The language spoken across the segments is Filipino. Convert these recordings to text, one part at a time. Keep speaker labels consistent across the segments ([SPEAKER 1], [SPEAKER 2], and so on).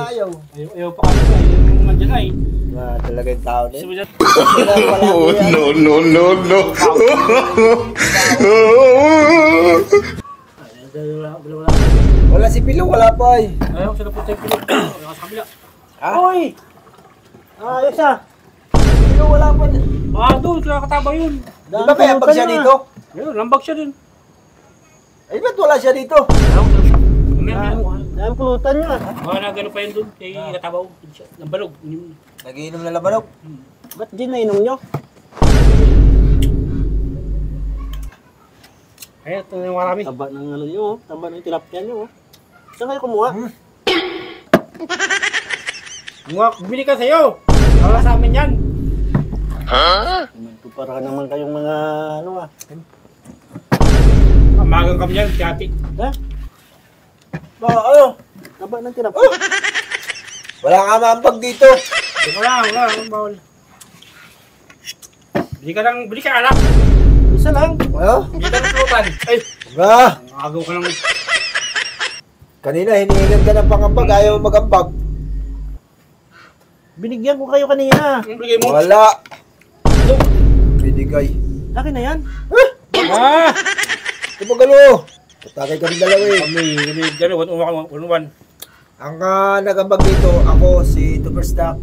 [SPEAKER 1] ayaw.
[SPEAKER 2] Ayaw pa kayo na, yung nandiyan ay.
[SPEAKER 1] Talaga yung tao na yun.
[SPEAKER 3] No.
[SPEAKER 1] Wala si Pilo, wala pa eh.
[SPEAKER 2] Ayaw, sila po tayo Pilo. Ayaw sa kabila.
[SPEAKER 1] Uy! Ayos ah. Pilo, wala pa.
[SPEAKER 2] Doon, sila katabang yun.
[SPEAKER 1] Di ba kaya pag siya dito?
[SPEAKER 2] Ayun, lambag siya din.
[SPEAKER 1] Ay, ba't wala siya dito?
[SPEAKER 2] Ayaw, sila.
[SPEAKER 4] Dahil pulutan nyo ah.
[SPEAKER 2] Na gano'n pa yun doon. Kay katabaw. Lambalog.
[SPEAKER 1] Nagiinom na labanog.
[SPEAKER 4] Ba't gin na inom nyo?
[SPEAKER 2] Ay, ito yung marami.
[SPEAKER 4] Taba ng ano nyo oh. Taba ng tilapia nyo oh. Saan kayo kumuha?
[SPEAKER 2] Bumili ka sa'yo. Para sa amin yan.
[SPEAKER 4] Para naman kayong mga ano ah.
[SPEAKER 2] Amagang kami yan, tiyati.
[SPEAKER 4] Ha?
[SPEAKER 1] Ano?
[SPEAKER 4] Taba ng tilapia.
[SPEAKER 1] Wala nga maambag dito.
[SPEAKER 2] Wala, bawal. Bili ka anak.
[SPEAKER 4] Isa lang.
[SPEAKER 1] Ano?
[SPEAKER 2] Bili ka ng pulutan. Ay, agaw ka lang.
[SPEAKER 1] Kanina hinihingan ka ng pangambag, ayaw magambag.
[SPEAKER 4] Binigyan ko kayo kanina.
[SPEAKER 2] Ang bigay mo.
[SPEAKER 1] Wala. Binigay.
[SPEAKER 4] Akin na yan.
[SPEAKER 1] Tumagalo. Tatagay kami dalawa eh.
[SPEAKER 2] Kami, gano'n, 1-1.
[SPEAKER 1] Ang nagambag dito, ako, si Tuperstock,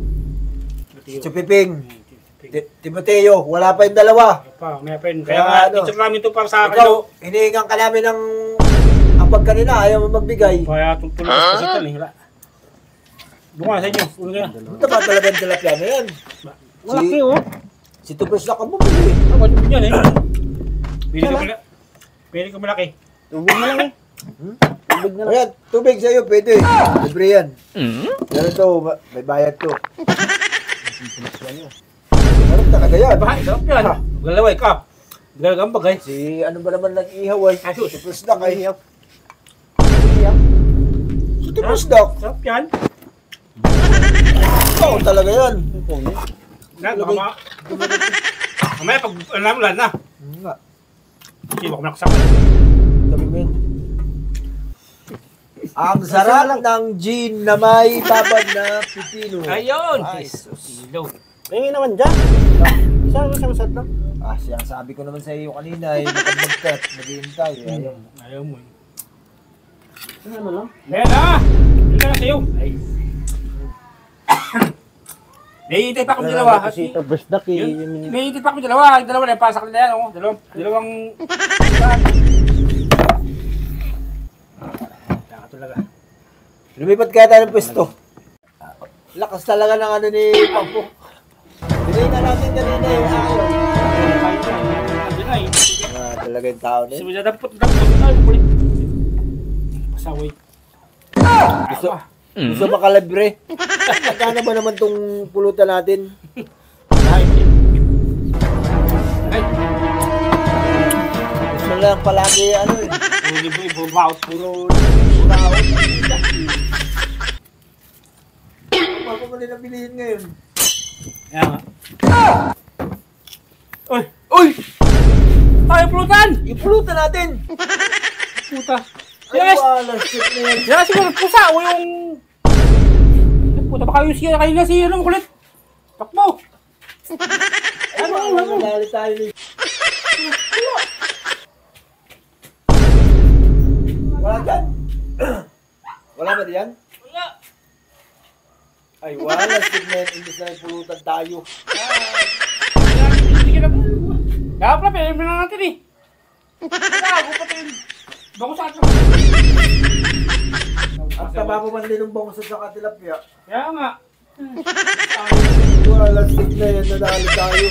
[SPEAKER 1] si Chupiping, Timoteo, wala pa yung dalawa.
[SPEAKER 2] May pen. Kaya nga, dito namin ito para sa akin.
[SPEAKER 1] Ikaw, hinihingan ka namin ng ambag kanina, ayaw mo magbigay.
[SPEAKER 2] Kaya tulog sa kasitan eh. Doon ka sa inyo. Ulo ka.
[SPEAKER 1] Punta ba talaga yung tilapia na yan?
[SPEAKER 4] Malaki oh.
[SPEAKER 1] Si Tuperstock ang bumili.
[SPEAKER 2] Ako yan eh. Pili ko malaki.
[SPEAKER 4] Tubig na lang eh. Tubig na lang.
[SPEAKER 1] Ayan, tubig sa'yo, pwede. Libre yan. Ganun to, may bayad to. Sarap talaga yan.
[SPEAKER 2] Sarap yan. Galaway ka. Galagambag eh.
[SPEAKER 1] Si ano ba naman nag-ihaw ay?
[SPEAKER 2] Asus.
[SPEAKER 1] Tuperstock ay. Si Tuperstock.
[SPEAKER 2] Sarap yan.
[SPEAKER 1] Oo, talaga yan.
[SPEAKER 2] Mamaya pag alam ulan na.
[SPEAKER 1] Nga.
[SPEAKER 2] Hindi mo kumakasak.
[SPEAKER 1] Tabi mo yun. Ang sarap ng gin na may babad na pipino.
[SPEAKER 2] Ayun!
[SPEAKER 1] Nice.
[SPEAKER 2] Ilaw.
[SPEAKER 4] Ayun naman dyan. Isang set lang.
[SPEAKER 1] Siyang sabi ko naman sa iyo kanina, nakabagkat, naghihintay.
[SPEAKER 2] Ayaw mo.
[SPEAKER 4] Ano lang?
[SPEAKER 2] Ayan na! Hindi ka na sa'yo. Naiintay pa kami dalawa.
[SPEAKER 4] Si Tuperstock eh.
[SPEAKER 2] Naiintay pa kami dalawa. Yung dalawa na yung pasak na yan. Dalawang... Talaga.
[SPEAKER 1] Lumipat kaya tayo ng pwesto. Lakas talaga ng ano ni Pampo. Bilay na natin kanina yung araw. Talaga yung tao na yun.
[SPEAKER 2] Dapat ay, kulit. Pasaway.
[SPEAKER 1] Gusto makalibre. Magkano ba naman tong pulutan natin?
[SPEAKER 2] Ay.
[SPEAKER 1] Gusto lang palagi ano eh.
[SPEAKER 2] Puro baut, puro
[SPEAKER 1] baut. Ako mo nila bilihin ngayon.
[SPEAKER 2] Kaya nga. Uy! Tayo pulutan!
[SPEAKER 1] Ipulutan natin!
[SPEAKER 2] Puta.
[SPEAKER 1] Yes! Wala, shit na yan.
[SPEAKER 2] Yan siguro pusa o yung... Puta baka yung siya kanina siya ng kulit. Takbo!
[SPEAKER 1] Ano? Nalali tayo ni... Wala dyan? Wala ba diyan?
[SPEAKER 2] Wala.
[SPEAKER 1] Ay wala, shit na yan. Imbis na ipulutan tayo.
[SPEAKER 2] Kaya pala, pwede mo na natin eh. Gago pati yun. Bango sa atin.
[SPEAKER 1] Ang taba mo man din ng bangsa sa katilapya.
[SPEAKER 2] Kaya nga.
[SPEAKER 1] Wala, shit na yan. Nadali tayo.